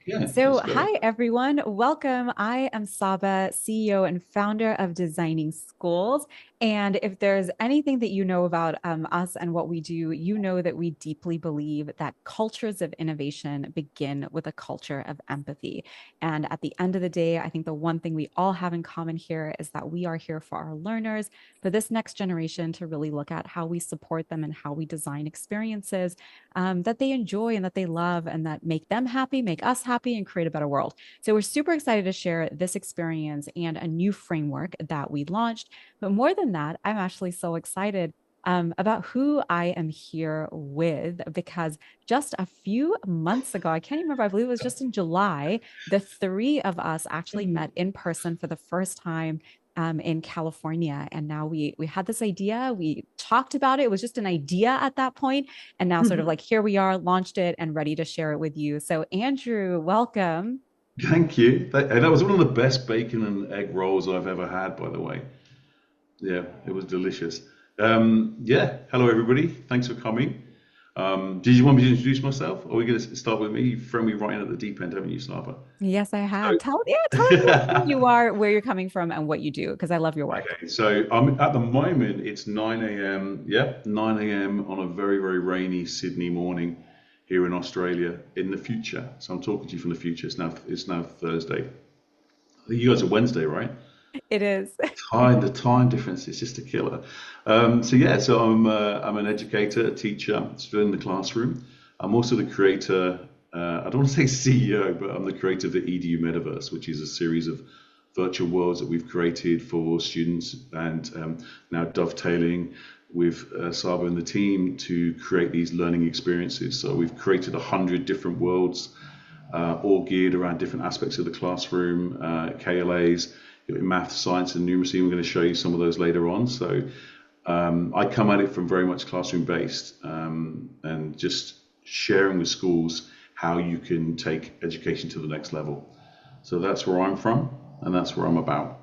Yeah, So, let's go. hi everyone. Welcome. I am Saba, CEO and founder of Designing Schools. And if there's anything that you know about us and what we do, you know that we deeply believe that cultures of innovation begin with a culture of empathy. And at the end of the day, I think the one thing we all have in common here is that we are here for our learners, for this next generation to really look at how we support them and how we design experiences that they enjoy and that they love and that make them happy, make us happy, and create a better world. So we're super excited to share this experience and a new framework that we launched. But more than that, I'm actually so excited about who I am here with because just a few months ago, I can't even remember, I believe it was just in July, the three of us actually met in person for the first time in California. And now we had this idea. We talked about it. It was just an idea at that point, and now sort of like here we are, launched it and ready to share it with you. So Andrew, welcome. Thank you. And that was one of the best bacon and egg rolls I've ever had, by the way. Yeah, it was delicious. Yeah, hello everybody. Thanks for coming. Did you want me to introduce myself? Or are we going to start with me? You've thrown me right in at the deep end, haven't you, Saba? Yes, I have. So, Tell everyone who you are, where you're coming from, and what you do, because I love your work. okay, so I'm at the moment it's 9 a.m. Yeah, 9 a.m. on a very, very rainy Sydney morning here in Australia in the future. So I'm talking to you from the future. It's now Thursday. I think you guys are Wednesday, right? It is. The time difference is just a killer. So I'm an educator, a teacher, still in the classroom. I'm also the creator. I don't want to say CEO, but I'm the creator of the EDU Metaverse, which is a series of virtual worlds that we've created for students, and now dovetailing with Saba and the team to create these learning experiences. So we've created 100 different worlds, all geared around different aspects of the classroom, KLAs, math, science, and numeracy. We're going to show you some of those later on. So I come at it from very much classroom based, and just sharing with schools how you can take education to the next level. So that's where I'm from, and that's where I'm about.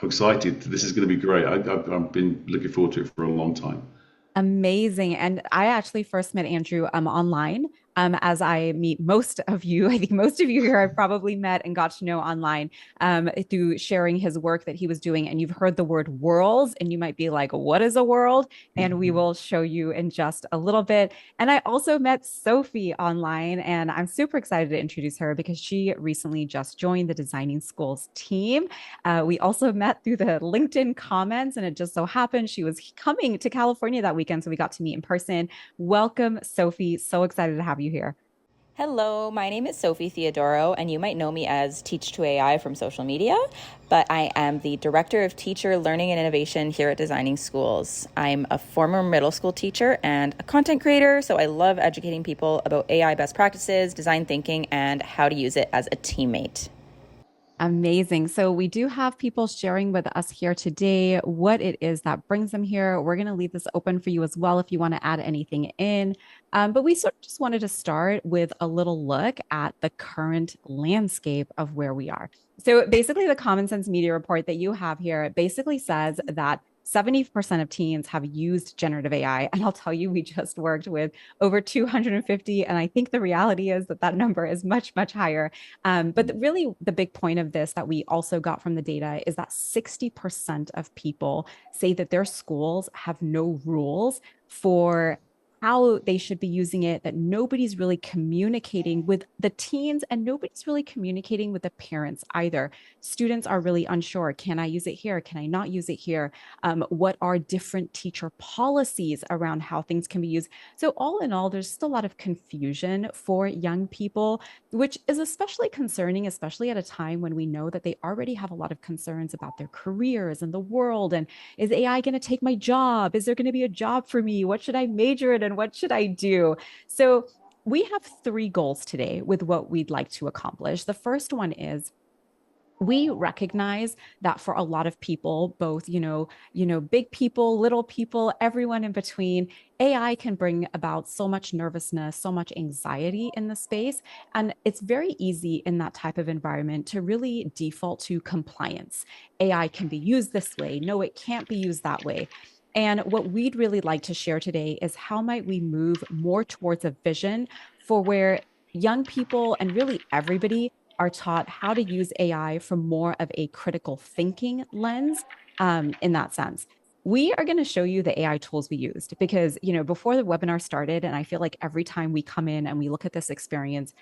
I'm excited. This is going to be great. I've been looking forward to it for a long time. Amazing. And I actually first met Andrew online. As I meet most of you, I think most of you here I've probably met and got to know online through sharing his work that he was doing. And you've heard the word worlds, and you might be like, what is a world? And we will show you in just a little bit. And I also met Sophie online, and I'm super excited to introduce her because she recently just joined the Designing Schools team. We also met through the LinkedIn comments, and it just so happened she was coming to California that weekend. So we got to meet in person. Welcome, Sophie. So excited to have you here. Hello, my name is Sophie Theodoro, and you might know me as Teach to AI from social media, but I am the Director of Teacher Learning and Innovation here at Designing Schools. I'm a former middle school teacher and a content creator, so I love educating people about AI best practices, design thinking, and how to use it as a teammate. Amazing. So we do have people sharing with us here today what it is that brings them here. We're going to leave this open for you as well if you want to add anything in. But we sort of just wanted to start with a little look at the current landscape of where we are. So basically, the Common Sense Media report that you have here basically says that 70% of teens have used generative AI. And I'll tell you, we just worked with over 250. And I think the reality is that that number is much, much higher. Really, the big point of this that we also got from the data is that 60% of people say that their schools have no rules for how they should be using it, that nobody's really communicating with the teens and nobody's really communicating with the parents either. Students are really unsure. Can I use it here? Can I not use it here? What are different teacher policies around how things can be used? So, all in all, there's just a lot of confusion for young people, which is especially concerning, especially at a time when we know that they already have a lot of concerns about their careers and the world. And is AI going to take my job? Is there going to be a job for me? What should I major in and what should I do? So, we have three goals today with what we'd like to accomplish. The first one is we recognize that for a lot of people, both big people, little people, everyone in between, AI can bring about so much nervousness, so much anxiety in the space, and it's very easy in that type of environment to really default to compliance. AI can be used this way. No, it can't be used that way. And what we'd really like to share today is how might we move more towards a vision for where young people and really everybody are taught how to use AI from more of a critical thinking lens, in that sense. We are going to show you the AI tools we used because, before the webinar started, and I feel like every time we come in and we look at this experience,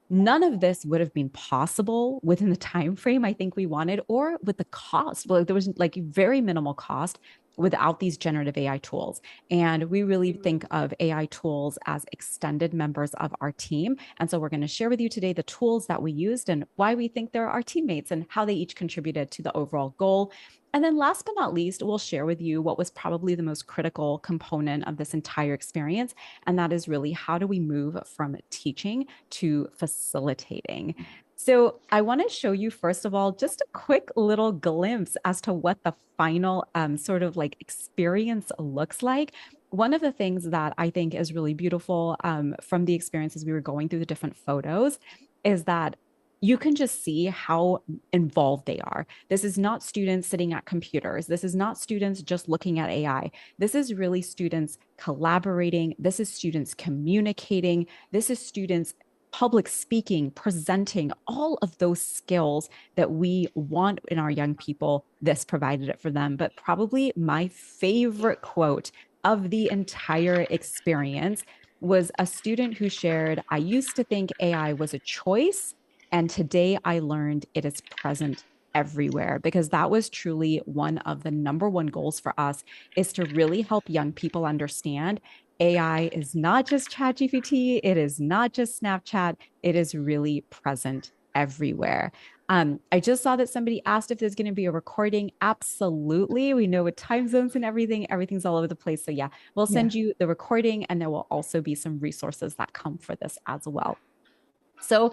none of this would have been possible within the time frame I think we wanted, or with the cost. Well, there was like very minimal cost without these generative AI tools. And we really think of AI tools as extended members of our team. And so we're going to share with you today the tools that we used and why we think they're our teammates and how they each contributed to the overall goal. And then last but not least, we'll share with you what was probably the most critical component of this entire experience. And that is really, how do we move from teaching to facilitating? So I want to show you, first of all, just a quick little glimpse as to what the final sort of like experience looks like. One of the things that I think is really beautiful from the experiences we were going through, the different photos, is that you can just see how involved they are. This is not students sitting at computers. This is not students just looking at AI. This is really students collaborating. This is students communicating. This is students public speaking, presenting, all of those skills that we want in our young people. This provided it for them. But probably my favorite quote of the entire experience was a student who shared, "I used to think AI was a choice, and today I learned it is present everywhere," because that was truly one of the number one goals for us, is to really help young people understand AI is not just ChatGPT, it is not just Snapchat, it is really present everywhere. I just saw that somebody asked if there's going to be a recording. Absolutely. We know with time zones and everything, everything's all over the place. So yeah, we'll send you the recording, and there will also be some resources that come for this as well. So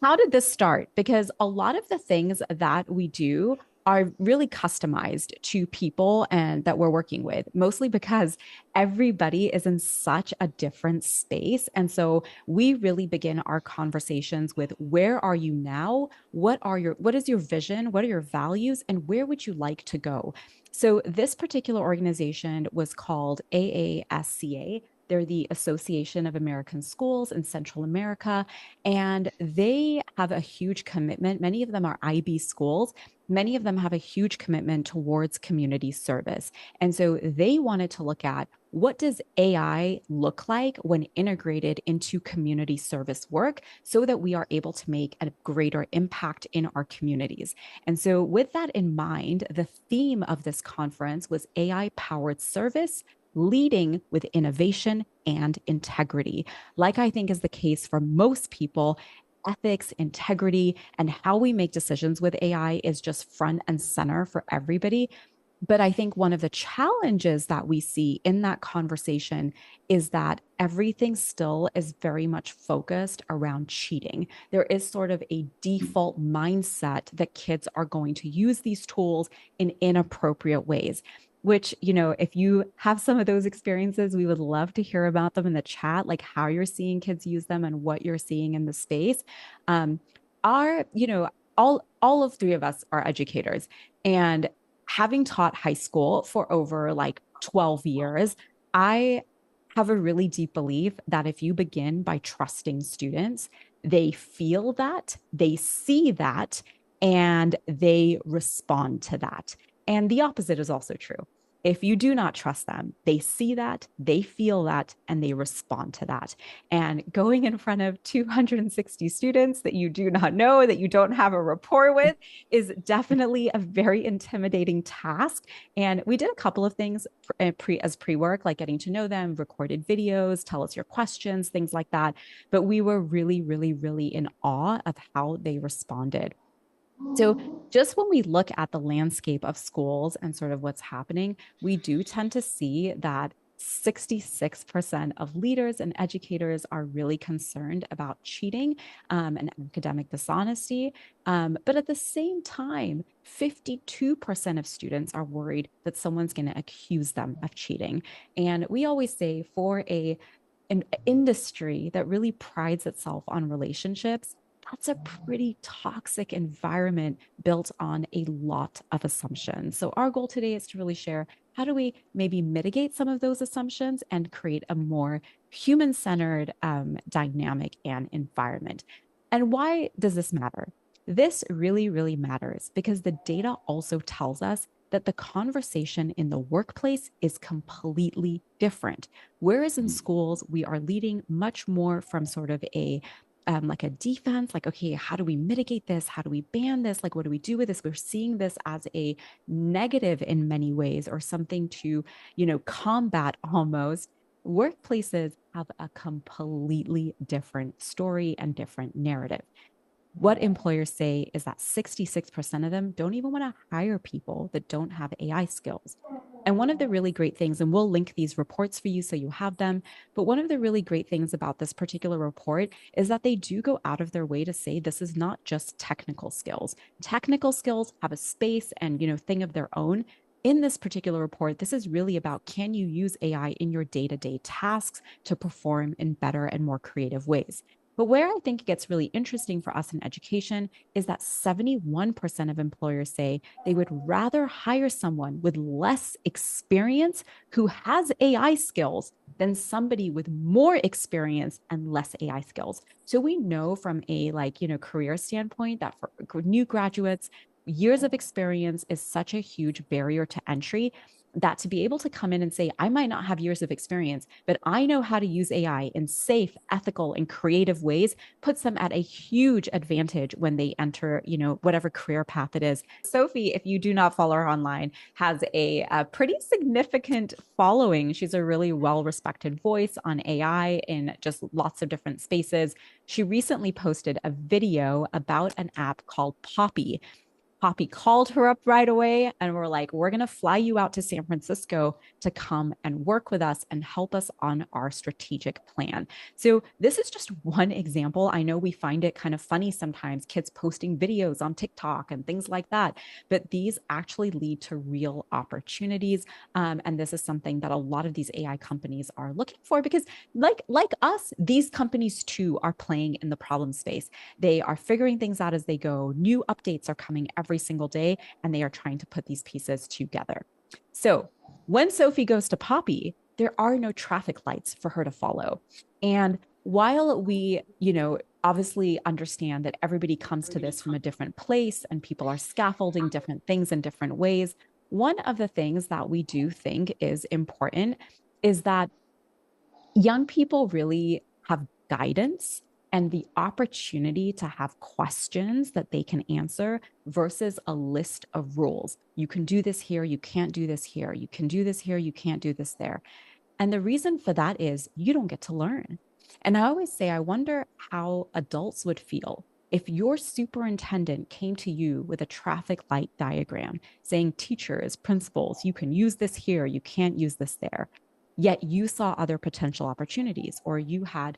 how did this start? Because a lot of the things that we do are really customized to people and that we're working with, mostly because everybody is in such a different space. And so we really begin our conversations with, where are you now? What is your vision? What are your values? And where would you like to go? So this particular organization was called AASCA. They're the Association of American Schools in Central America, and they have a huge commitment. Many of them are IB schools. Many of them have a huge commitment towards community service. And so they wanted to look at, what does AI look like when integrated into community service work so that we are able to make a greater impact in our communities? And so with that in mind, the theme of this conference was AI-powered service, leading with innovation and integrity. Like I think is the case for most people, ethics, integrity, and how we make decisions with AI is just front and center for everybody. But I think one of the challenges that we see in that conversation is that everything still is very much focused around cheating. There is sort of a default mindset that kids are going to use these tools in inappropriate ways, which, if you have some of those experiences, we would love to hear about them in the chat, like how you're seeing kids use them and what you're seeing in the space. Our, all of three of us are educators, and having taught high school for over like 12 years, I have a really deep belief that if you begin by trusting students, they feel that, they see that, and they respond to that. And the opposite is also true. If you do not trust them, they see that, they feel that, and they respond to that. And going in front of 260 students that you do not know, that you don't have a rapport with, is definitely a very intimidating task. And we did a couple of things as pre-work, like getting to know them, recorded videos, tell us your questions, things like that. But we were really, really, really in awe of how they responded. So just when we look at the landscape of schools and sort of what's happening, we do tend to see that 66% of leaders and educators are really concerned about cheating and academic dishonesty. But at the same time, 52% of students are worried that someone's going to accuse them of cheating. And we always say, for an industry that really prides itself on relationships, that's a pretty toxic environment built on a lot of assumptions. So our goal today is to really share, how do we maybe mitigate some of those assumptions and create a more human-centered dynamic and environment. And why does this matter? This really, really matters because the data also tells us that the conversation in the workplace is completely different. Whereas in schools, we are leading much more from sort of like a defense, like, okay, how do we mitigate this? How do we ban this? Like, what do we do with this? We're seeing this as a negative in many ways or something to, combat almost. Workplaces have a completely different story and different narrative. What employers say is that 66% of them don't even want to hire people that don't have AI skills. And one of the really great things, and we'll link these reports for you so you have them, but one of the really great things about this particular report is that they do go out of their way to say this is not just technical skills. Technical skills have a space and, thing of their own. In this particular report, this is really about, can you use AI in your day-to-day tasks to perform in better and more creative ways? But where I think it gets really interesting for us in education is that 71% of employers say they would rather hire someone with less experience who has AI skills than somebody with more experience and less AI skills. So we know from a career standpoint that for new graduates, years of experience is such a huge barrier to entry that to be able to come in and say, I might not have years of experience, but I know how to use AI in safe, ethical, and creative ways puts them at a huge advantage when they enter, whatever career path it is. Sophie, if you do not follow her online, has a pretty significant following. She's a really well-respected voice on AI in just lots of different spaces. She recently posted a video about an app called Poppy. Poppy called her up right away and we're like, we're going to fly you out to San Francisco to come and work with us and help us on our strategic plan. So this is just one example. I know we find it kind of funny sometimes, kids posting videos on TikTok and things like that, but these actually lead to real opportunities. And this is something that a lot of these AI companies are looking for because like us, these companies too are playing in the problem space. They are figuring things out as they go. New updates are coming every single day, and they are trying to put these pieces together. So when Sophie goes to Poppy, there are no traffic lights for her to follow. And while we, obviously understand that everybody comes to this from a different place and people are scaffolding different things in different ways, one of the things that we do think is important is that young people really have guidance and the opportunity to have questions that they can answer versus a list of rules. You can do this here, you can't do this here. You can do this here, you can't do this there. And the reason for that is you don't get to learn. And I always say, I wonder how adults would feel if your superintendent came to you with a traffic light diagram saying, teachers, principals, you can use this here, you can't use this there. Yet you saw other potential opportunities, or you had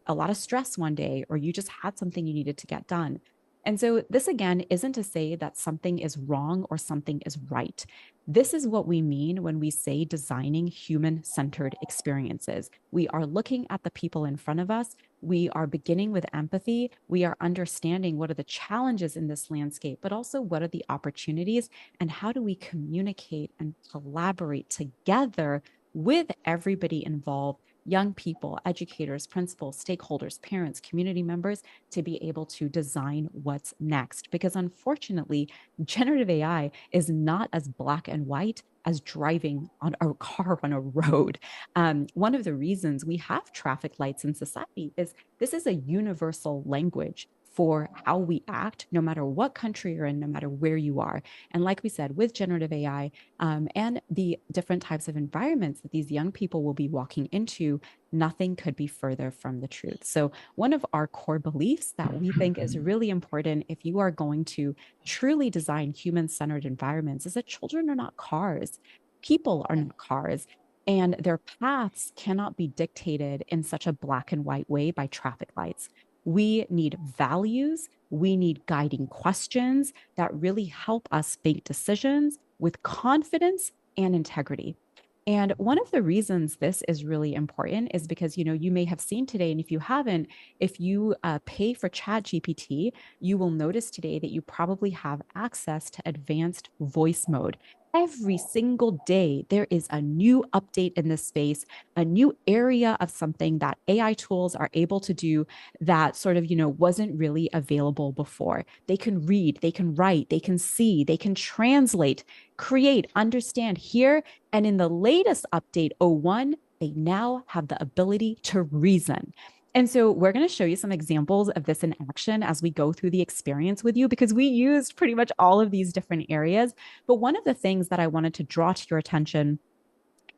a lot of stress one day, or you just had something you needed to get done. And so this again isn't to say that something is wrong or something is right. This is what we mean when we say designing human-centered experiences. We are looking at the people in front of us. We are beginning with empathy. We are understanding what are the challenges in this landscape, but also what are the opportunities and how do we communicate and collaborate together with everybody involved, young people, educators, principals, stakeholders, parents, community members, to be able to design what's next. Because unfortunately, generative AI is not as black and white as driving on a car on a road. One of the reasons we have traffic lights in society is this is a universal language for how we act, no matter what country you're in, no matter where you are. And like we said, with generative AI and the different types of environments that these young people will be walking into, nothing could be further from the truth. So one of our core beliefs that we think is really important if you are going to truly design human-centered environments is that children are not cars. People are not cars. And their paths cannot be dictated in such a black and white way by traffic lights. We need values. We need guiding questions that really help us make decisions with confidence and integrity. And one of the reasons this is really important is because, you may have seen today, and if you haven't, if you pay for ChatGPT, you will notice today that you probably have access to advanced voice mode. every single day, there is a new update in this space, a new area of something that AI tools are able to do that sort of, wasn't really available before. They can read, they can write, they can see, they can translate, create, understand, hear. And in the latest update, 01, they now have the ability to reason. And so we're going to show you some examples of this in action as we go through the experience with you, because we used pretty much all of these different areas. But one of the things that I wanted to draw to your attention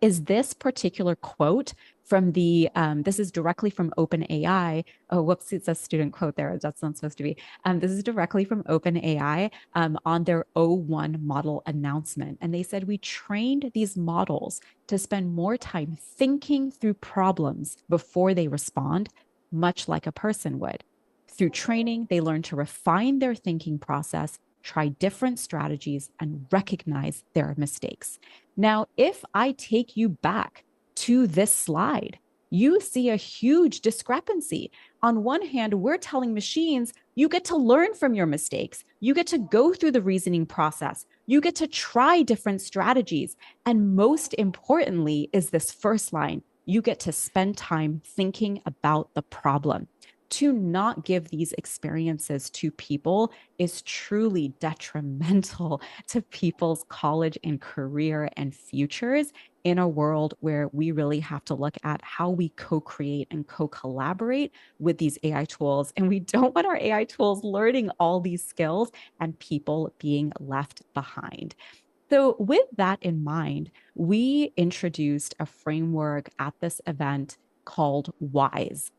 is this particular quote from this is directly from OpenAI. Oh, whoops, it's a student quote there. That's not supposed to be. This is directly from OpenAI on their O1 model announcement. And they said, we trained these models to spend more time thinking through problems before they respond, much like a person would. Through training, they learn to refine their thinking process, try different strategies, and recognize their mistakes. Now, if I take you back to this slide, you see a huge discrepancy. On one hand, we're telling machines, you get to learn from your mistakes. You get to go through the reasoning process. You get to try different strategies. And most importantly is this first line, you get to spend time thinking about the problem. To not give these experiences to people is truly detrimental to people's college and career and futures in a world where we really have to look at how we co-create and co-collaborate with these AI tools. And we don't want our AI tools learning all these skills and people being left behind. So with that in mind, we introduced a framework at this event called WISE.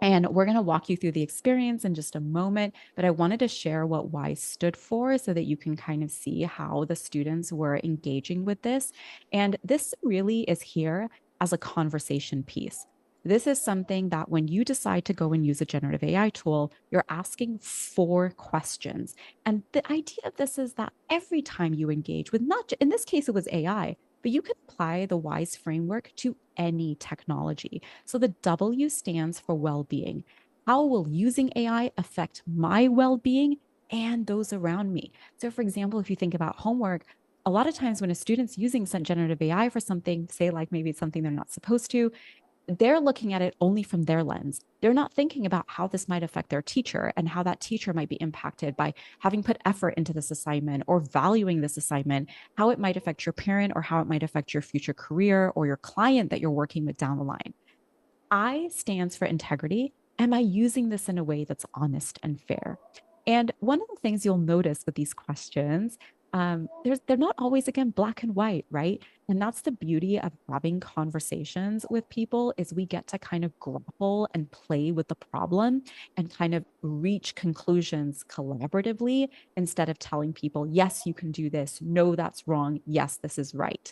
And we're going to walk you through the experience in just a moment, but I wanted to share what WISE stood for so that you can kind of see how the students were engaging with this. And this really is here as a conversation piece. This is something that when you decide to go and use a generative AI tool, you're asking 4 questions. And the idea of this is that every time you engage with in this case, it was AI, but you can apply the WISE framework to any technology. So the W stands for well-being. How will using AI affect my well-being and those around me? So for example, if you think about homework, a lot of times when a student's using some generative AI for something, say like maybe it's something they're not supposed to, they're looking at it only from their lens. They're not thinking about how this might affect their teacher and how that teacher might be impacted by having put effort into this assignment or valuing this assignment, how it might affect your parent or how it might affect your future career or your client that you're working with down the line. I stands for integrity. Am I using this in a way that's honest and fair? And one of the things you'll notice with these questions, they're not always, again, black and white, right? And that's the beauty of having conversations with people is we get to kind of grapple and play with the problem and kind of reach conclusions collaboratively instead of telling people, yes, you can do this. No, that's wrong. Yes, this is right.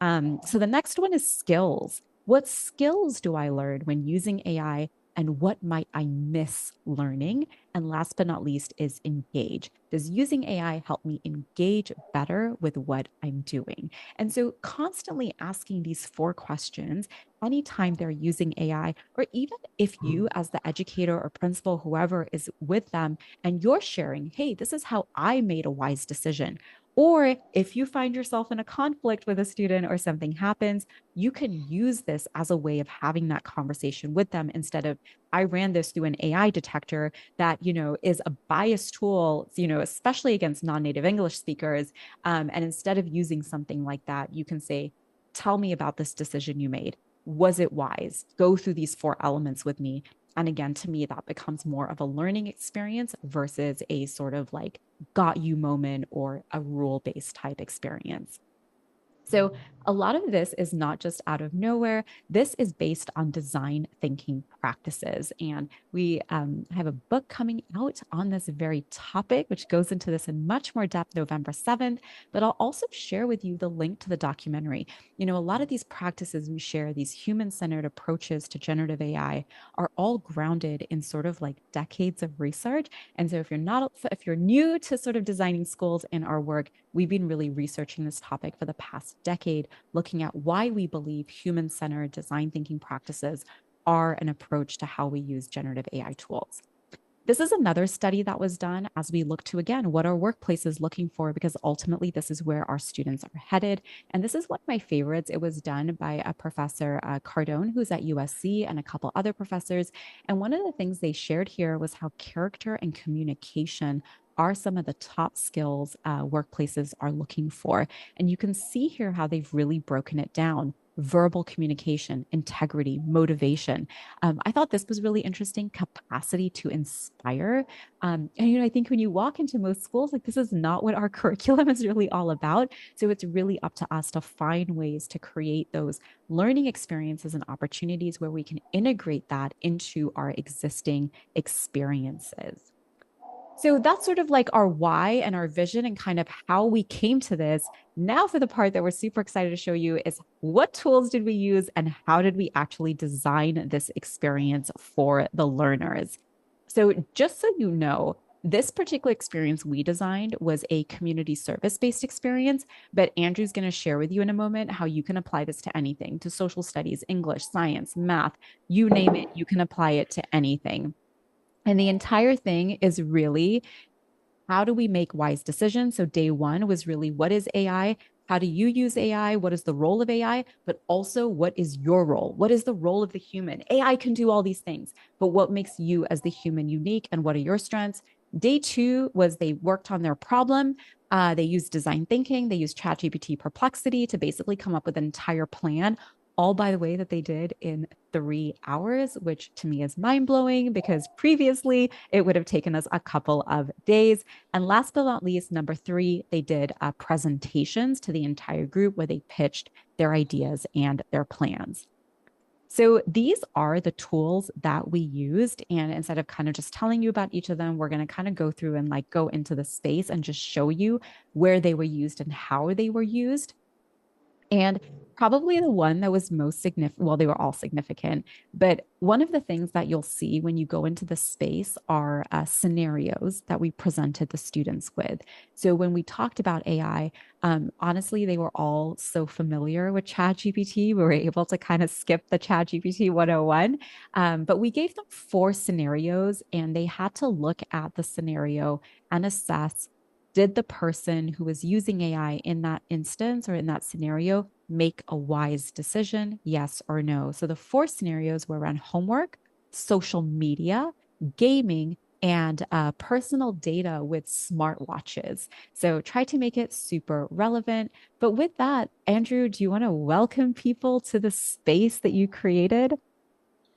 So the next one is skills. What skills do I learn when using AI and what might I miss learning? And last but not least is engage. Does using AI help me engage better with what I'm doing? And so constantly asking these 4 questions anytime they're using AI, or even if you as the educator or principal, whoever is with them, and you're sharing, hey, this is how I made a wise decision. Or if you find yourself in a conflict with a student or something happens, you can use this as a way of having that conversation with them instead of, I ran this through an AI detector that, is a biased tool, especially against non-native English speakers. And instead of using something like that, you can say, tell me about this decision you made. Was it wise? Go through these 4 elements with me. And again, to me, that becomes more of a learning experience versus a sort of like got you moment or a rule-based type experience. So a lot of this is not just out of nowhere. This is based on design thinking practices. And we have a book coming out on this very topic, which goes into this in much more depth November 7th. But I'll also share with you the link to the documentary. A lot of these practices we share, these human-centered approaches to generative AI, are all grounded in sort of like decades of research. And so if you're new to sort of designing schools in our work, we've been really researching this topic for the past decade, looking at why we believe human-centered design thinking practices are an approach to how we use generative AI tools. This is another study that was done as we look to, again, what are workplaces looking for? Because ultimately, this is where our students are headed. And this is one of my favorites. It was done by a professor, Cardone, who's at USC, and a couple other professors. And one of the things they shared here was how character and communication are some of the top skills workplaces are looking for. And you can see here how they've really broken it down. Verbal communication, integrity, motivation. I thought this was really interesting. Capacity to inspire. And I think when you walk into most schools, like this is not what our curriculum is really all about. So it's really up to us to find ways to create those learning experiences and opportunities where we can integrate that into our existing experiences. So that's sort of like our why and our vision and kind of how we came to this. Now, for the part that we're super excited to show you is what tools did we use and how did we actually design this experience for the learners? So, just so you know, this particular experience we designed was a community service based experience, but Andrew's going to share with you in a moment how you can apply this to anything, to social studies, English, science, math, you name it, you can apply it to anything. And the entire thing is really how do we make wise decisions? So, day one was really what is AI? How do you use AI? What is the role of AI? But also, what is your role? What is the role of the human? AI can do all these things, but what makes you as the human unique and what are your strengths? Day two was they worked on their problem. They used design thinking, they used ChatGPT Perplexity to basically come up with an entire plan, all by the way that they did in 3 hours, which to me is mind blowing because previously it would have taken us a couple of days. And last but not least, number three, they did presentations to the entire group where they pitched their ideas and their plans. So these are the tools that we used. And instead of kind of just telling you about each of them, we're going to kind of go through and like go into the space and just show you where they were used and how they were used. And probably the one that was most significant, well, they were all significant, but one of the things that you'll see when you go into the space are scenarios that we presented the students with. So when we talked about AI, honestly, they were all so familiar with ChatGPT. We were able to kind of skip the ChatGPT 101. But we gave them 4 scenarios and they had to look at the scenario and assess, did the person who was using AI in that instance or in that scenario make a wise decision? Yes or no. So the 4 scenarios were around homework, social media, gaming, and personal data with smartwatches. So try to make it super relevant. But with that, Andrew, do you want to welcome people to the space that you created?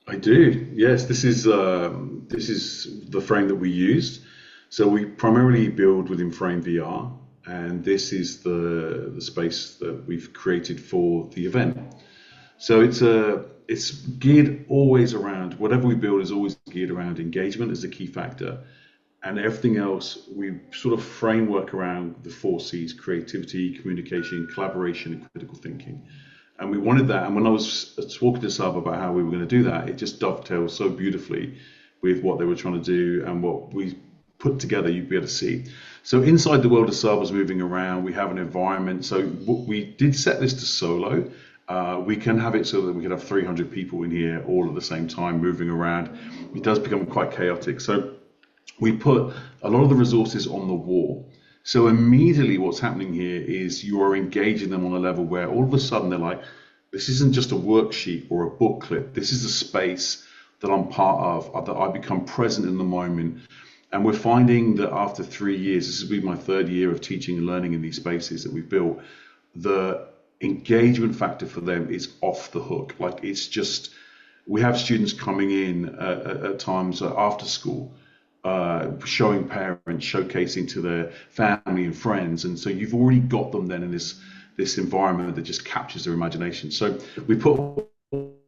I do. Yes, this is the frame that we used. So we primarily build within Frame VR, and this is the space that we've created for the event. So it's geared always around, whatever we build is always geared around engagement as the key factor, and everything else we sort of framework around the 4 C's: creativity, communication, collaboration, and critical thinking. And we wanted that. And when I was talking to Sab about how we were going to do that, it just dovetailed so beautifully with what they were trying to do and what we put together. You'd be able to see. So inside the world of Sab was moving around. We have an environment. So we did set this to solo. We can have it so that we could have 300 people in here all at the same time moving around. It does become quite chaotic. So we put a lot of the resources on the wall. So immediately what's happening here is you are engaging them on a level where all of a sudden they're like, this isn't just a worksheet or a booklet. This is a space that I'm part of, that I become present in the moment. And we're finding that after 3 years, this has been my 3rd year of teaching and learning in these spaces that we've built, the engagement factor for them is off the hook. Like it's just, we have students coming in at times after school, showing parents, showcasing to their family and friends. And so you've already got them then in this environment that just captures their imagination. So we put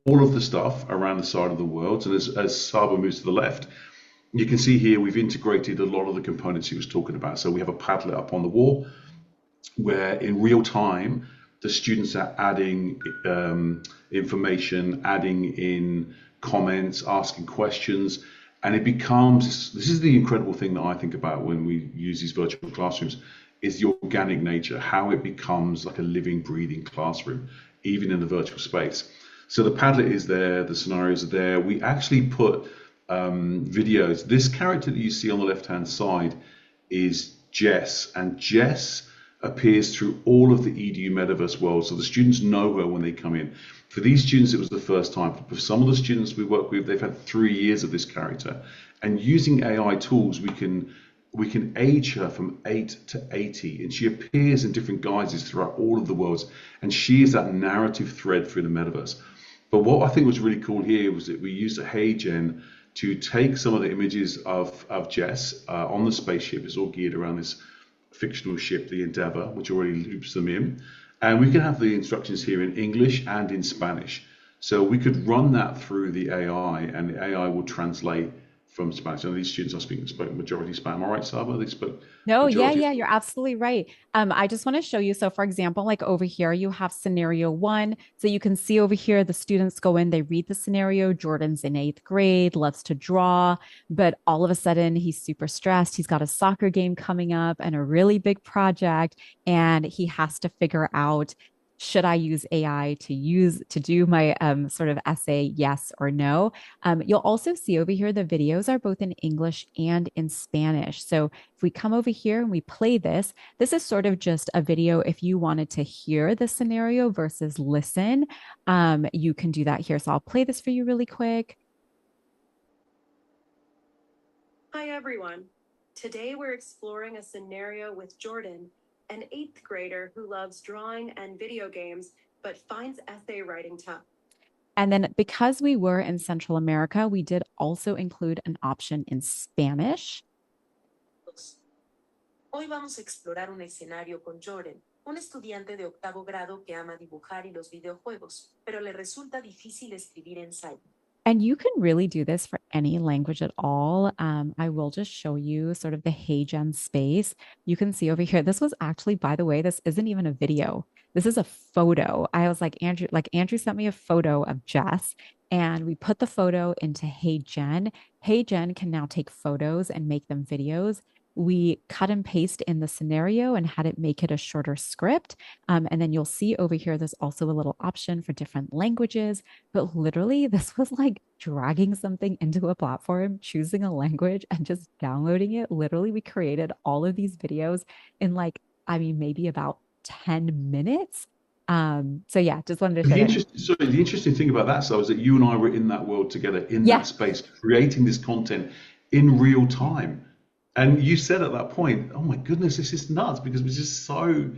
all of the stuff around the side of the world. And as Saba moves to the left, you can see here we've integrated a lot of the components he was talking about. So we have a Padlet up on the wall where in real time, the students are adding information, adding in comments, asking questions, and it becomes, this is the incredible thing that I think about when we use these virtual classrooms, is the organic nature, how it becomes like a living, breathing classroom, even in the virtual space. So the Padlet is there, the scenarios are there. We actually put videos. This character that you see on the left-hand side is Jess, and Jess appears through all of the EDU Metaverse world, so the students know her when they come in. For these students, it was the first time. For some of the students we work with, they've had 3 years of this character. And using AI tools, we can age her from 8 to 80, and she appears in different guises throughout all of the worlds, and she is that narrative thread through the metaverse. But what I think was really cool here was that we used a HeyGen to take some of the images of Jess on the spaceship. It's all geared around this fictional ship, the Endeavour, which already loops them in. And we can have the instructions here in English and in Spanish. So we could run that through the AI, and the AI will translate from Spanish. And these students spoke majority Spanish. Am I right, Saba? They spoke No, majority. yeah, you're absolutely right. I just want to show you. So, for example, like over here, you have scenario 1. So you can see over here, the students go in, they read the scenario. Jordan's in 8th grade, loves to draw, but all of a sudden he's super stressed. He's got a soccer game coming up and a really big project, and he has to figure out, should I use AI to do my sort of essay, yes or no? You'll also see over here the videos are both in English and in Spanish. So if we come over here and we play this, this is sort of just a video if you wanted to hear the scenario versus listen. You can do that here. So I'll play this for you really quick. Hi, everyone. Today we're exploring a scenario with Jordan, an 8th grader who loves drawing and video games, but finds essay writing tough. And then because we were in Central America, we did also include an option in Spanish. Hoy vamos a explorar un escenario con Jordan, un estudiante de 8º grado que ama dibujar y los videojuegos, pero le resulta difícil escribir ensayo. And you can really do this for any language at all. I will just show you sort of the HeyGen space. You can see over here, this was actually, by the way, this isn't even a video. This is a photo. I was like, Andrew sent me a photo of Jess, and we put the photo into HeyGen. HeyGen can now take photos and make them videos. We cut and paste in the scenario and had it make it a shorter script. And then you'll see over here, there's also a little option for different languages. But literally, this was like dragging something into a platform, choosing a language, and just downloading it. Literally, we created all of these videos in maybe about 10 minutes. So yeah, just wanted to share that. The interesting thing about that, is that you and I were in that world together, in that space, creating this content in real time. And you said at that point, oh my goodness, this is nuts, because it was just so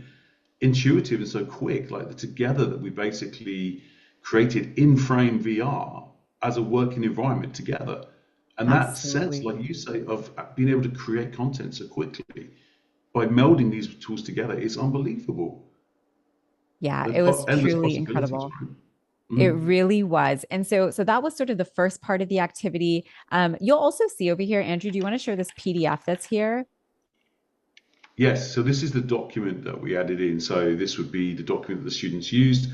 intuitive and so quick, like together, that we basically created in-frame VR as a working environment together. And that sense, like you say, of being able to create content so quickly by melding these tools together is unbelievable. Yeah, it was truly incredible. Right? It really was. And so that was sort of the first part of the activity. You'll also see over here, Andrew, do you want to share this PDF that's here? Yes, so this is the document that we added in. So this would be the document that the students used.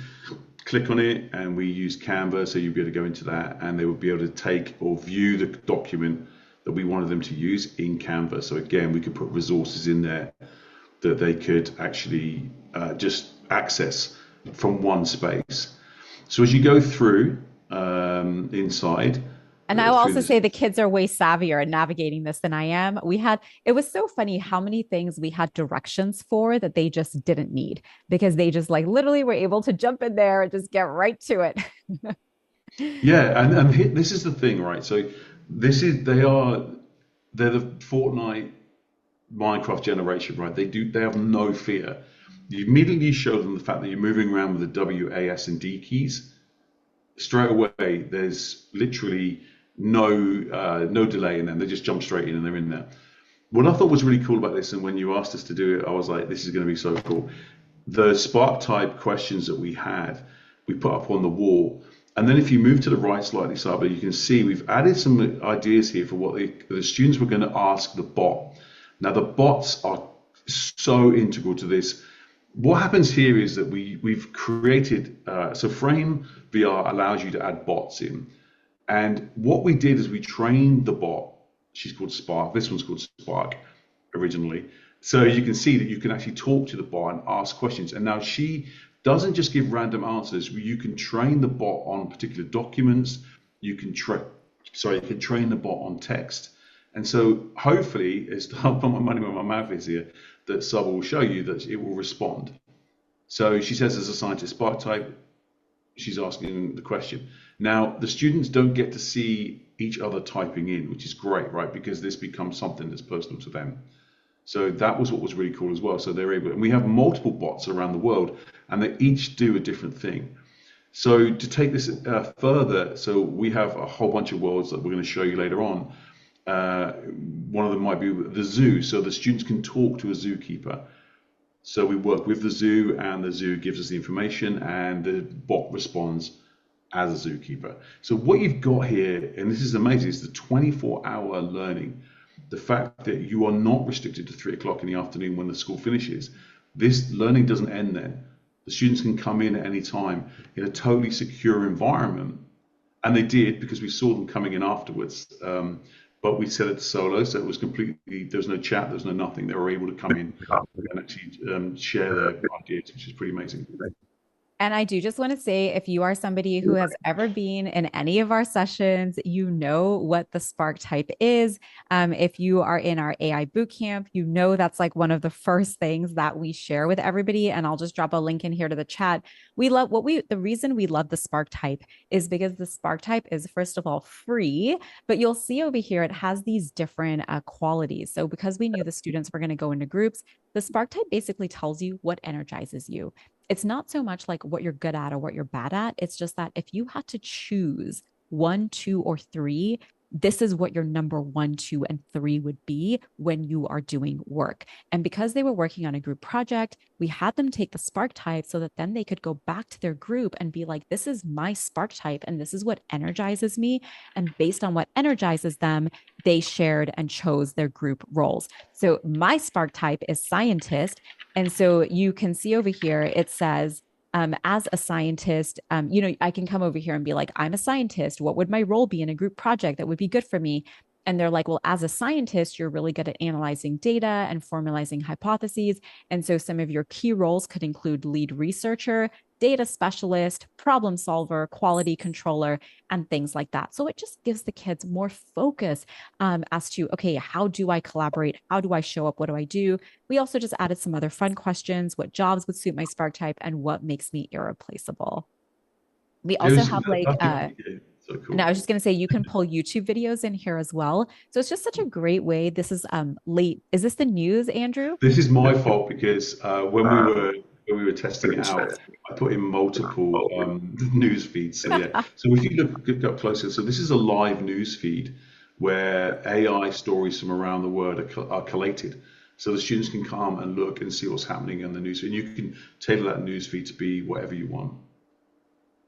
Click on it, and we use Canva, so you'll be able to go into that, and they would be able to take or view the document that we wanted them to use in Canva. So again, we could put resources in there that they could actually just access from one space. So as you go through inside, and I will also say the kids are way savvier at navigating this than I am. It was so funny how many things we had directions for that they just didn't need, because they just literally were able to jump in there and just get right to it. Yeah, and this is the thing, right? So they're the Fortnite Minecraft generation, right? They have no fear. You immediately show them the fact that you're moving around with the W, A, S, and D keys. Straight away, there's literally no delay in them. They just jump straight in and they're in there. What I thought was really cool about this, and when you asked us to do it, I was like, this is going to be so cool. The Spark type questions that we had, we put up on the wall. And then if you move to the right slightly, Saba, you can see we've added some ideas here for what the students were going to ask the bot. Now, the bots are so integral to this. What happens here is that we've created, so Frame VR allows you to add bots in. And what we did is we trained the bot. She's called Spark. This one's called Spark originally. So you can see that you can actually talk to the bot and ask questions. And now she doesn't just give random answers. You can train the bot on particular documents. You can sorry, you can train the bot on text. And so hopefully, I'll put my money where my mouth is here, that Saba will show you that it will respond. So she says, as a scientist spark type, she's asking the question. Now, the students don't get to see each other typing in, which is great, right? Because this becomes something that's personal to them. So that was what was really cool as well. So they're able, and we have multiple bots around the world, and they each do a different thing. So to take this further, so we have a whole bunch of worlds that we're going to show you later on. One of them might be the zoo, so the students can talk to a zookeeper. So we work with the zoo, and the zoo gives us the information, and the bot responds as a zookeeper. So what you've got here, and this is amazing, is the 24-hour learning. The fact that you are not restricted to 3 o'clock in the afternoon when the school finishes. This learning doesn't end then. The students can come in at any time in a totally secure environment. And they did, because we saw them coming in afterwards. But we set it solo, so it was completely, there was no chat, there was no nothing. They were able to come in and actually share their ideas, which is pretty amazing. And I do just want to say, if you are somebody who has ever been in any of our sessions, you know what the Spark type is. If you are in our AI bootcamp, you know that's like one of the first things that we share with everybody. And I'll just drop a link in here to the chat. The reason we love the Spark type is because the Spark type is, first of all, free, but you'll see over here, it has these different qualities. So because we knew the students were going to go into groups, the Spark type basically tells you what energizes you. It's not so much like what you're good at or what you're bad at. It's just that if you had to choose 1, 2, or 3, this is what your number 1, 2, and 3 would be when you are doing work. And because they were working on a group project, we had them take the Spark type so that then they could go back to their group and be like, this is my Spark type and this is what energizes me. And based on what energizes them, they shared and chose their group roles. So my Spark type is scientist. And so you can see over here, it says, as a scientist, I can come over here and be like, I'm a scientist. What would my role be in a group project that would be good for me? And they're like, well, as a scientist, you're really good at analyzing data and formalizing hypotheses. And so some of your key roles could include lead researcher, data specialist, problem solver, quality controller, and things like that. So it just gives the kids more focus as to, okay, how do I collaborate? How do I show up? What do I do? We also just added some other fun questions. What jobs would suit my Spark type and what makes me irreplaceable? We also have so cool. And I was just going to say, you can pull YouTube videos in here as well. So it's just such a great way. This is late. Is this the news, Andrew? This is my fault because when we were testing it out, I put in multiple news feeds. So yeah. So if you look up closer, so this is a live news feed where AI stories from around the world are collated. So the students can come and look and see what's happening in the news feed. And you can tailor that news feed to be whatever you want.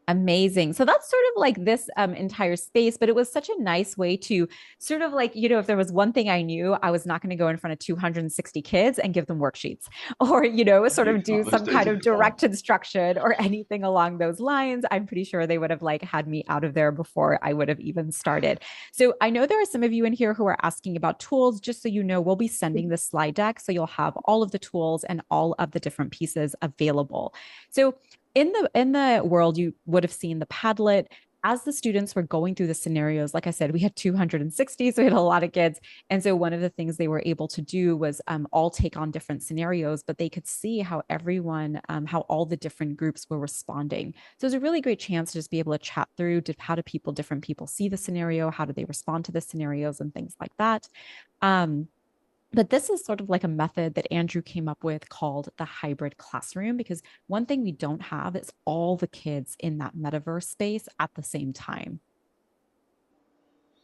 Amazing. So that's sort of like this entire space, but it was such a nice way to sort of like, if there was one thing I knew, I was not going to go in front of 260 kids and give them worksheets or, sort of do some kind of direct instruction or anything along those lines. I'm pretty sure they would have like had me out of there before I would have even started. So I know there are some of you in here who are asking about tools. Just so you know, we'll be sending the slide deck. So you'll have all of the tools and all of the different pieces available. So in the world, you would have seen the Padlet. As the students were going through the scenarios, like I said, we had 260, so we had a lot of kids. And so one of the things they were able to do was all take on different scenarios, but they could see how how all the different groups were responding. So it was a really great chance to just be able to chat through how do different people see the scenario, how do they respond to the scenarios and things like that. But this is sort of like a method that Andrew came up with called the hybrid classroom, because one thing we don't have is all the kids in that metaverse space at the same time.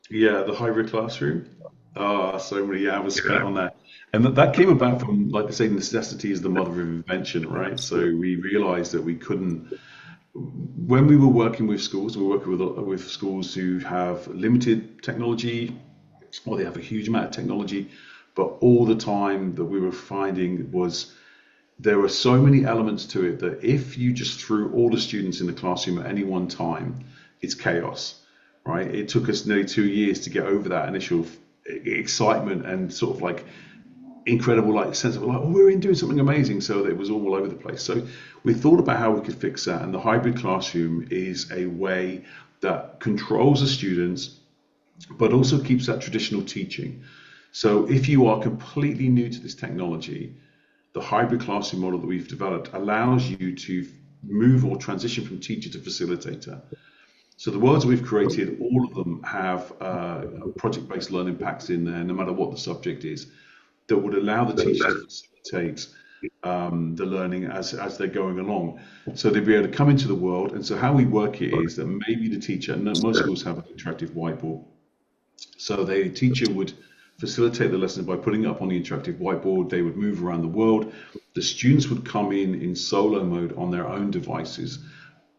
Yeah, the hybrid classroom. Oh, so many hours spent on that. And that came about from, like they say, necessity is the mother of invention, right? So we realized that we couldn't, when we were working with schools, we were working with schools who have limited technology or they have a huge amount of technology. But all the time that we were finding was there were so many elements to it that if you just threw all the students in the classroom at any one time, it's chaos, right? It took us nearly 2 years to get over that initial excitement and sort of like incredible like sense of like, oh, we're doing something amazing. So it was all over the place. So we thought about how we could fix that. And the hybrid classroom is a way that controls the students but also keeps that traditional teaching. So if you are completely new to this technology, the hybrid classroom model that we've developed allows you to move or transition from teacher to facilitator. So the worlds we've created, all of them have project-based learning packs in there, no matter what the subject is, that would allow the teacher to facilitate the learning as they're going along. So they'd be able to come into the world. And so how we work it is that maybe the teacher, most schools have an interactive whiteboard. So the teacher would facilitate the lesson by putting it up on the interactive whiteboard. They would move around the world. The students would come in solo mode on their own devices,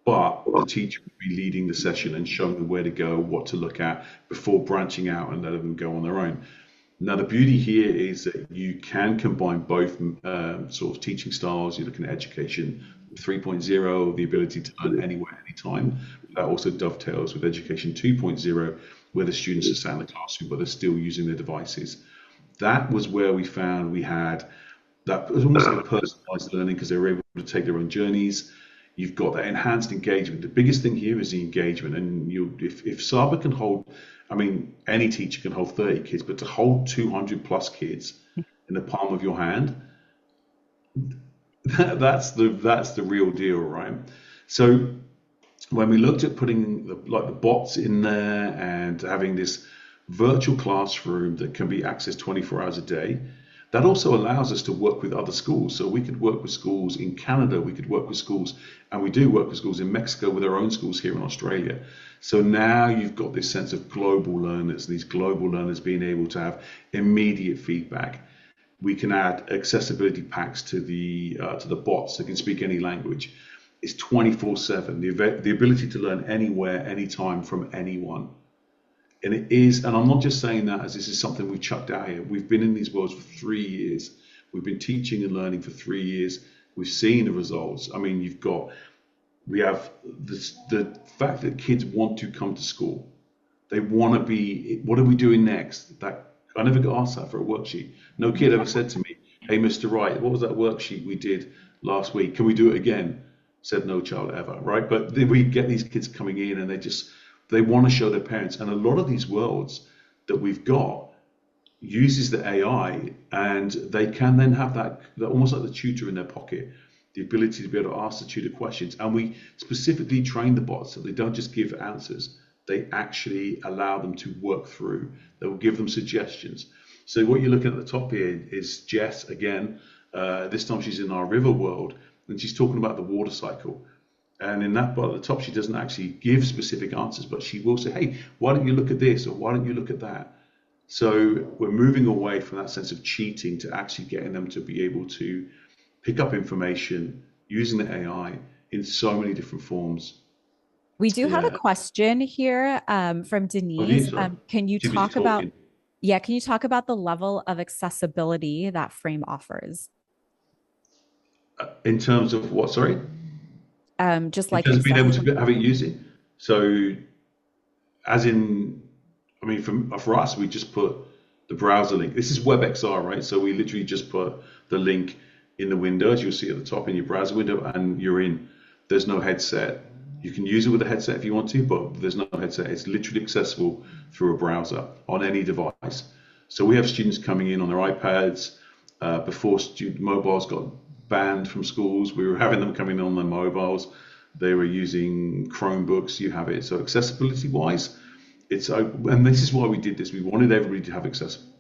but the teacher would be leading the session and showing them where to go, what to look at before branching out and letting them go on their own. Now, the beauty here is that you can combine both sort of teaching styles. You're looking at education 3.0, the ability to learn anywhere, anytime. That also dovetails with education 2.0, where the students are sat in the classroom, but they're still using their devices. That was where we found we had that. It was almost like personalized learning because they were able to take their own journeys. You've got that enhanced engagement. The biggest thing here is the engagement. And if Saba can hold, I mean, any teacher can hold 30 kids, but to hold 200 plus kids in the palm of your hand, that's the real deal, right? So when we looked at putting the bots in there and having this virtual classroom that can be accessed 24 hours a day, that also allows us to work with other schools. So we could work with schools in Canada, we could work with schools, and we do work with schools in Mexico, with our own schools here in Australia. So now you've got this sense of global learners, these global learners being able to have immediate feedback. We can add accessibility packs to the bots that can speak any language. It's 24/7, the ability to learn anywhere, anytime from anyone. And it is, and I'm not just saying that as this is something we've chucked out here. We've been in these worlds for 3 years. We've been teaching and learning for 3 years. We've seen the results. I mean, we have the fact that kids want to come to school. They want to be, what are we doing next? That I never got asked that for a worksheet. No kid ever said to me, hey, Mr. Wright, what was that worksheet we did last week? Can we do it again? Said no child ever, right? But then we get these kids coming in and they want to show their parents. And a lot of these worlds that we've got uses the AI, and they can then have that almost like the tutor in their pocket, the ability to be able to ask the tutor questions. And we specifically train the bots so they don't just give answers, they actually allow them to work through. They will give them suggestions. So what you're looking at the top here is Jess again. This time she's in our river world, and she's talking about the water cycle. And in that part at the top, she doesn't actually give specific answers, but she will say, hey, why don't you look at this, or why don't you look at that? So we're moving away from that sense of cheating to actually getting them to be able to pick up information using the AI in so many different forms. We do have a question here from Denise. Can you talk about the level of accessibility that Frame offers? In terms of what, sorry? Just like being able to have it using. So, as in, I mean, for us, we just put the browser link. This is WebXR, right? So we literally just put the link in the window, as you'll see at the top in your browser window, and you're in. There's no headset. You can use it with a headset if you want to, but there's no headset. It's literally accessible through a browser on any device. So we have students coming in on their iPads. Before mobiles got banned from schools, we were having them coming in on their mobiles. They were using Chromebooks. You have it. So accessibility wise, it's open. And this is why we did this. We wanted everybody to have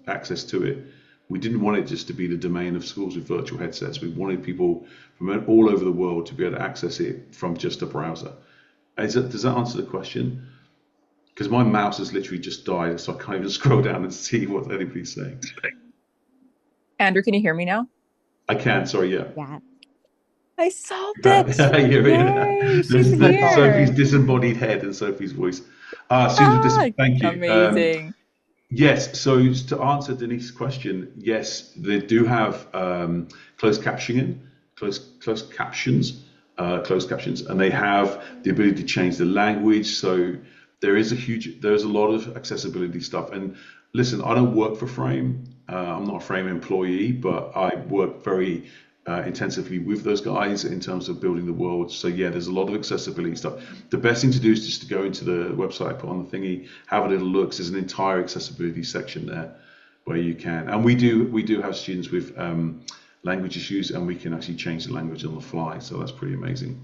access to it. We didn't want it just to be the domain of schools with virtual headsets. We wanted people from all over the world to be able to access it from just a browser. Does that answer the question? Because my mouse has literally just died, so I can't even scroll down and see what anybody's saying. Andrew, can you hear me now? I can, sorry, yeah. Yeah. I solved it. Yay, she's here. Sophie's disembodied head and Sophie's voice. Thank you. Amazing. Yes, so to answer Denise's question, yes, they do have closed captions, and they have the ability to change the language. So there's a lot of accessibility stuff. And listen, I don't work for Frame. I'm not a Frame employee, but I work very intensively with those guys in terms of building the world. So yeah, there's a lot of accessibility stuff. The best thing to do is just to go into the website, put on the thingy, have a little look. There's an entire accessibility section there where you can, and we do have students with language issues, and we can actually change the language on the fly. So that's pretty amazing.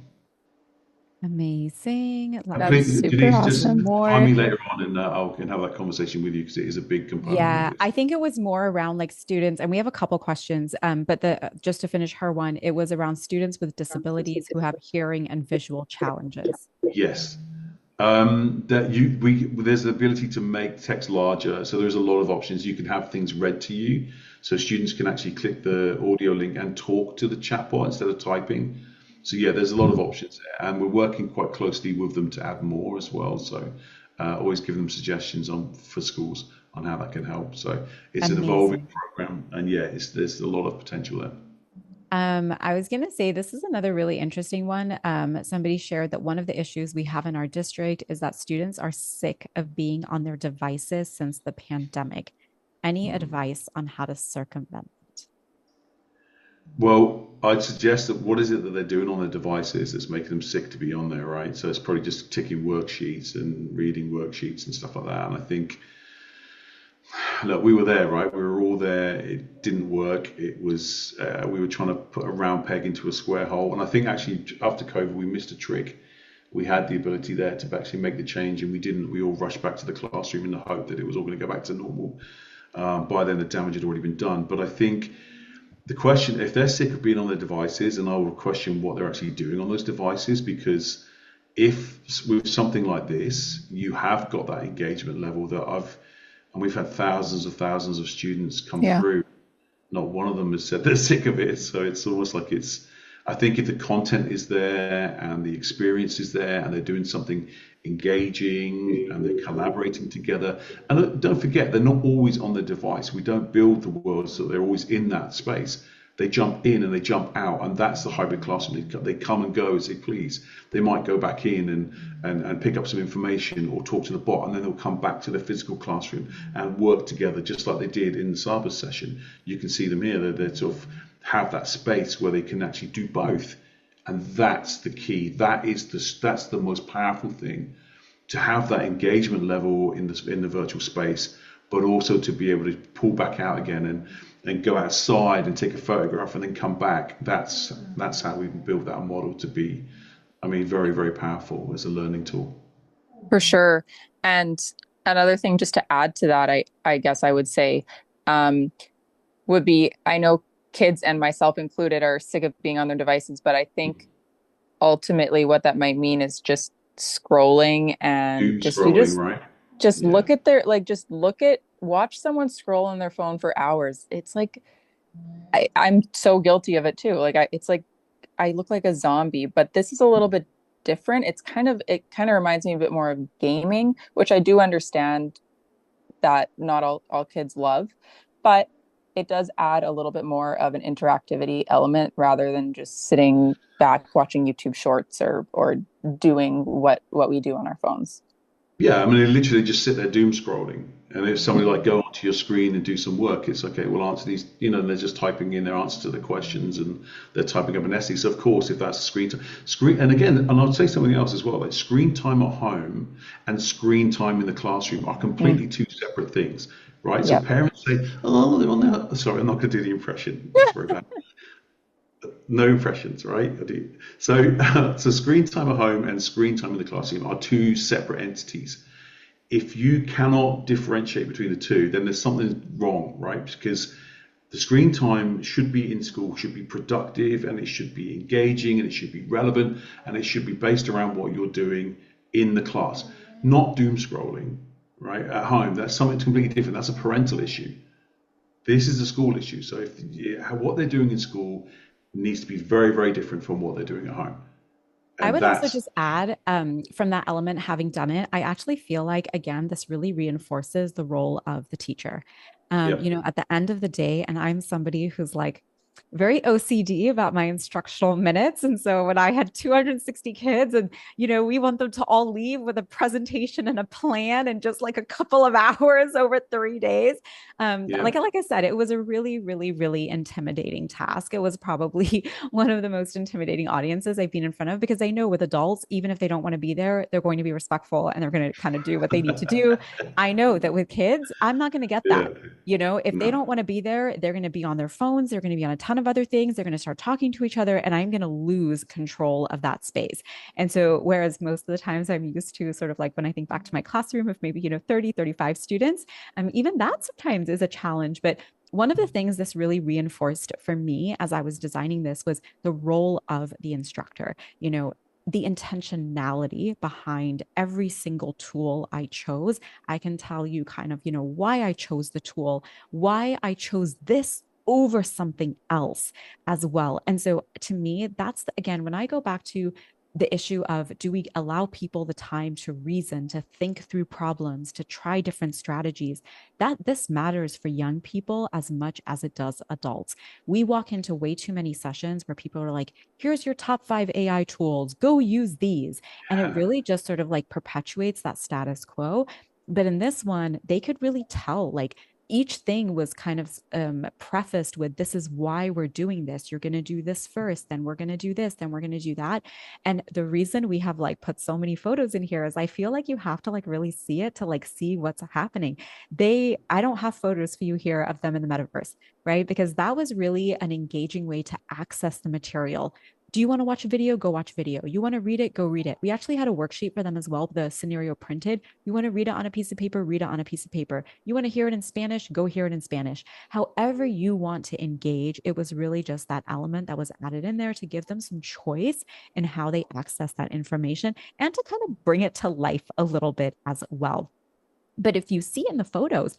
Amazing. Let That's me Please, super Denise, just awesome. find more. me later on, and I can have that conversation with you because it is a big component of Yeah, this. I think it was more around like students, and we have a couple questions. But the just to finish her one, it was around students with disabilities who have hearing and visual challenges. Yes. That there's the ability to make text larger, so there's a lot of options. You can have things read to you, so students can actually click the audio link and talk to the chatbot instead of typing. So yeah, there's a lot of options there, and we're working quite closely with them to add more as well. So always giving them suggestions on for schools on how that can help. So it's an evolving Amazing. program, and yeah, there's a lot of potential there. I was going to say this is another really interesting one. Somebody shared that one of the issues we have in our district is that students are sick of being on their devices since the pandemic. Any advice on how to circumvent it? Well, I'd suggest that what is it that they're doing on their devices that's making them sick to be on there, right? So it's probably just ticking worksheets and reading worksheets and stuff like that. And I think, look, we were there, right? We were all there. It didn't work. It was we were trying to put a round peg into a square hole. And I think actually after COVID, we missed a trick. We had the ability there to actually make the change, and we didn't. We all rushed back to the classroom in the hope that it was all going to go back to normal. By then, the damage had already been done. But I think the question, if they're sick of being on their devices, and I will question what they're actually doing on those devices, because if with something like this, you have got that engagement level that and we've had thousands of students come Yeah. through. Not one of them has said they're sick of it. So it's almost like I think if the content is there and the experience is there and they're doing something engaging and they're collaborating together, and don't forget, they're not always on the device. We don't build the world so they're always in that space. They jump in and they jump out, and that's the hybrid classroom. They come and go as they please. They might go back in and pick up some information or talk to the bot, and then they'll come back to the physical classroom and work together just like they did in the Sabas session. You can see them here. They sort of have that space where they can actually do both, and that's the key. That's the most powerful thing, to have that engagement level in the virtual space, but also to be able to pull back out again and go outside and take a photograph and then come back. That's how we build that model to be, I mean, very, very powerful as a learning tool. For sure. And another thing just to add to that, I guess I would say, um, would be, I know kids and myself included are sick of being on their devices, but I think ultimately what that might mean is just scrolling and Doom just you scrolling, right? just Yeah. look at watch someone scroll on their phone for hours. It's like I'm so guilty of it too. It's like I look like a zombie, but this is a little bit different. It kind of reminds me a bit more of gaming, which I do understand that not all kids love, but it does add a little bit more of an interactivity element rather than just sitting back watching YouTube shorts or doing what we do on our phones. Yeah, I mean, they literally just sit there doom scrolling. And if somebody like go onto your screen and do some work, it's okay, we'll answer these, and they're just typing in their answer to the questions and they're typing up an essay. So of course, if that's screen, and again, and I'll say something else as well, like screen time at home and screen time in the classroom are Mm. completely two separate things, right? So Yeah. parents say, oh, they're on there. Sorry, I'm not going to do the impression. It's very bad. No impressions, right? I do. So, so screen time at home and screen time in the classroom are two separate entities. If you cannot differentiate between the two, then there's something wrong, right? Because the screen time should be in school, should be productive, and it should be engaging, and it should be relevant, and it should be based around what you're doing in the class, not doom scrolling, right? At home, that's something completely different. That's a parental issue. This is a school issue. So if what they're doing in school needs to be very, very different from what they're doing at home. I And would also that's, just add from that element, having done it, I actually feel like, again, this really reinforces the role of the teacher. yeah, At the end of the day, and I'm somebody who's like, very OCD about my instructional minutes. And so when I had 260 kids and, we want them to all leave with a presentation and a plan in just like a couple of hours over 3 days. Yeah. Like I said, it was a really, really, really intimidating task. It was probably one of the most intimidating audiences I've been in front of because I know with adults, even if they don't want to be there, they're going to be respectful and they're going to kind of do what they need to do. I know that with kids, I'm not going to get Yeah. that. If they No. don't want to be there, they're going to be on their phones. They're going to be on a ton of other things. They're going to start talking to each other, and I'm going to lose control of that space. And so, whereas most of the times I'm used to sort of like when I think back to my classroom of maybe, 30, 35 students, even that sometimes is a challenge. But one of the things this really reinforced for me as I was designing this was the role of the instructor. The intentionality behind every single tool I chose. I can tell you kind of, why I chose the tool, why I chose this over something else as well. And so to me, that's again, when I go back to the issue of do we allow people the time to reason, to think through problems, to try different strategies, that this matters for young people as much as it does adults. We walk into way too many sessions where people are like, here's your top 5 AI tools, go use these. And it really just sort of like perpetuates that status quo. But in this one, they could really tell like each thing was kind of prefaced with this is why we're doing this. You're going to do this first, then we're going to do this, then we're going to do that. And the reason we have like put so many photos in here is I feel like you have to like really see it to like see what's happening. I don't have photos for you here of them in the metaverse, right? Because that was really an engaging way to access the material. Do you want to watch a video? Go watch video. You want to read it? Go read it. We actually had a worksheet for them as well, the scenario printed. You want to read it on a piece of paper? Read it on a piece of paper. You want to hear it in Spanish? Go hear it in Spanish. However you want to engage, it was really just that element that was added in there to give them some choice in how they access that information and to kind of bring it to life a little bit as well. But if you see in the photos,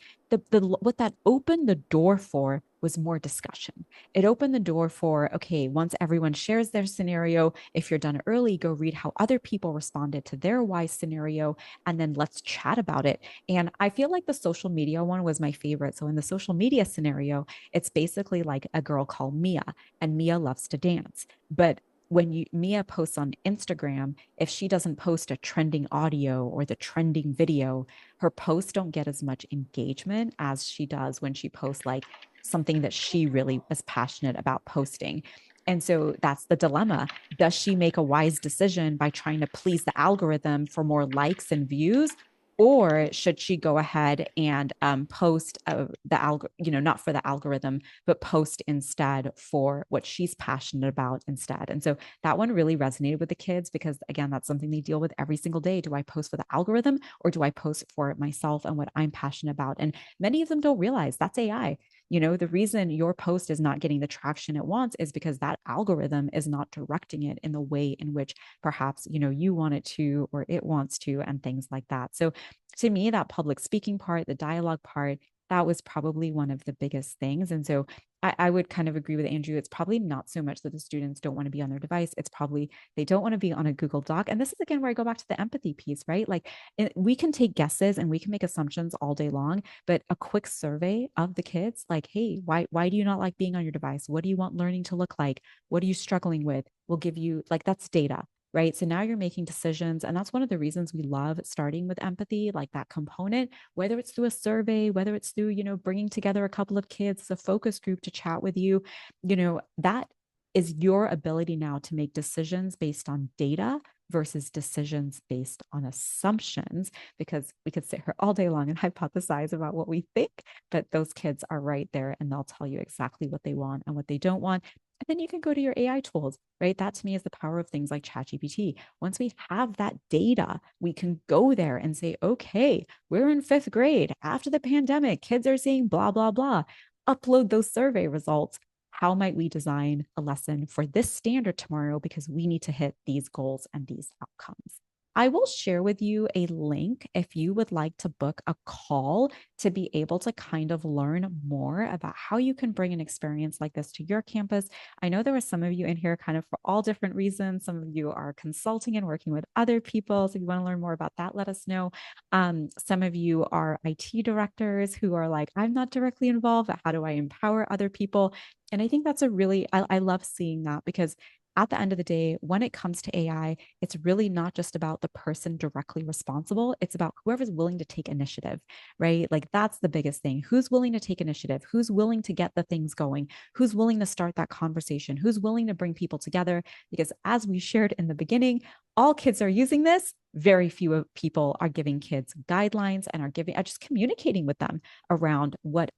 what that opened the door for was more discussion. It opened the door for, okay, once everyone shares their scenario, if you're done early, go read how other people responded to their why scenario, and then let's chat about it. And I feel like the social media one was my favorite. So in the social media scenario, it's basically like a girl called Mia, and Mia loves to dance. But when Mia posts on Instagram, if she doesn't post a trending audio or the trending video, her posts don't get as much engagement as she does when she posts like something that she really is passionate about posting. And so that's the dilemma. Does she make a wise decision by trying to please the algorithm for more likes and views? Or should she go ahead and post not for the algorithm, but post instead for what she's passionate about instead? And so that one really resonated with the kids because, again, that's something they deal with every single day. Do I post for the algorithm or do I post for myself and what I'm passionate about? And many of them don't realize that's AI. The reason your post is not getting the traction it wants is because that algorithm is not directing it in the way in which perhaps, you want it to or it wants to, and things like that. So to me, that public speaking part, the dialogue part, that was probably one of the biggest things. And so I would kind of agree with Andrew. It's probably not so much that the students don't want to be on their device. It's probably they don't want to be on a Google Doc. And this is again where I go back to the empathy piece, right? Like we can take guesses and we can make assumptions all day long, but a quick survey of the kids, like, hey, why do you not like being on your device? What do you want learning to look like? What are you struggling with? Will give you like that's data, right? So now you're making decisions. And that's one of the reasons we love starting with empathy, like that component, whether it's through a survey, whether it's through, bringing together a couple of kids, a focus group to chat with you, that is your ability now to make decisions based on data versus decisions based on assumptions, because we could sit here all day long and hypothesize about what we think, but those kids are right there and they'll tell you exactly what they want and what they don't want. And then you can go to your AI tools, right? That to me is the power of things like ChatGPT. Once we have that data, we can go there and say, okay, we're in 5th grade. After the pandemic, kids are saying blah, blah, blah. Upload those survey results. How might we design a lesson for this standard tomorrow? Because we need to hit these goals and these outcomes. I will share with you a link if you would like to book a call to be able to kind of learn more about how you can bring an experience like this to your campus. I know there are some of you in here kind of for all different reasons. Some of you are consulting and working with other people. So if you want to learn more about that, let us know. Some of you are IT directors who are like, I'm not directly involved, but how do I empower other people? And I think that's I love seeing that, because at the end of the day, when it comes to AI, it's really not just about the person directly responsible. It's about whoever's willing to take initiative, right? Like that's the biggest thing. Who's willing to take initiative? Who's willing to get the things going? Who's willing to start that conversation? Who's willing to bring people together? Because as we shared in the beginning, all kids are using this. Very few people are giving kids guidelines and are just communicating with them around what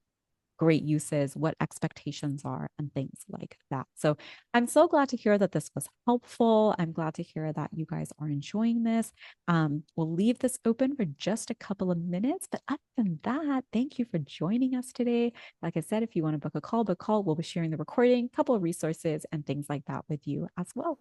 great uses, what expectations are, and things like that. So I'm so glad to hear that this was helpful. I'm glad to hear that you guys are enjoying this. We'll leave this open for just a couple of minutes, but other than that, thank you for joining us today. Like I said, if you want to book a call, we'll be sharing the recording, a couple of resources and things like that with you as well.